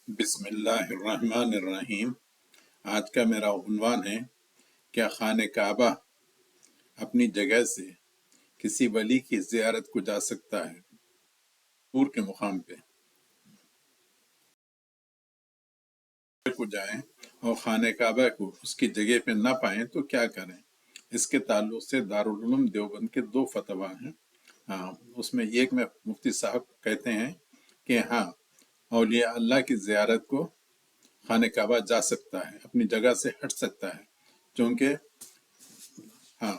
بسم اللہ الرحمن الرحیم۔ آج کا میرا عنوان ہے کیا خانہ کعبہ اپنی جگہ سے کسی ولی کی زیارت کو جا سکتا ہے؟ دور کے مقام پہ کو جائیں اور خانہ کعبہ کو اس کی جگہ پہ نہ پائیں تو کیا کریں؟ اس کے تعلق سے دارالعلوم دیوبند کے دو فتویٰ ہیں۔ اس میں ایک میں مفتی صاحب کہتے ہیں کہ ہاں، اولیاء اللہ کی زیارت کو خانہ کعبہ جا سکتا ہے، اپنی جگہ سے ہٹ سکتا ہے، چونکہ ہاں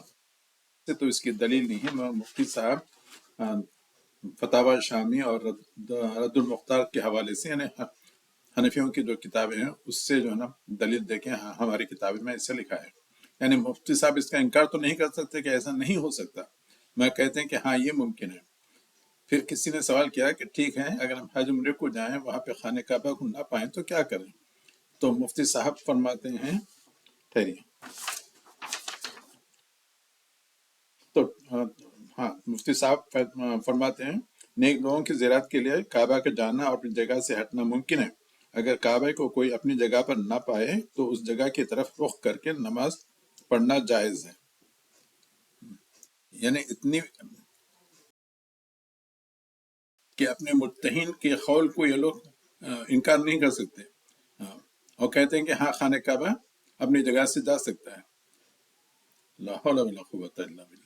سے تو اس کی دلیل نہیں ہے۔ مفتی صاحب فتاوی شامی اور رد المختار کے حوالے سے، یعنی حنفیوں کی جو کتابیں ہیں اس سے جو ہے نا دلیل دیکھیں، ہاں ہماری کتابیں میں اسے لکھا ہے۔ یعنی مفتی صاحب اس کا انکار تو نہیں کر سکتے کہ ایسا نہیں ہو سکتا، میں کہتے ہیں کہ ہاں یہ ممکن ہے۔ پھر کسی نے سوال کیا کہ ٹھیک ہے، اگر ہم حج عمرے کو جائیں وہاں پہ خانہ کعبہ کو نہ پائیں تو کیا کریں؟ تو مفتی صاحب فرماتے ہیں، ٹھہریے، تو ہاں مفتی صاحب فرماتے ہیں نیک لوگوں کی زیارت کے لیے کعبہ کے جانا اور اپنی جگہ سے ہٹنا ممکن ہے۔ اگر کعبہ کو کوئی اپنی جگہ پر نہ پائے تو اس جگہ کی طرف رخ کر کے نماز پڑھنا جائز ہے۔ یعنی اتنی کہ اپنے متہین کے قول کو یہ لوگ انکار نہیں کر سکتے، اور کہتے ہیں کہ ہاں خانہ کعبہ اپنی جگہ سے جا سکتا ہے۔ لا حول ولا قوت الا باللہ۔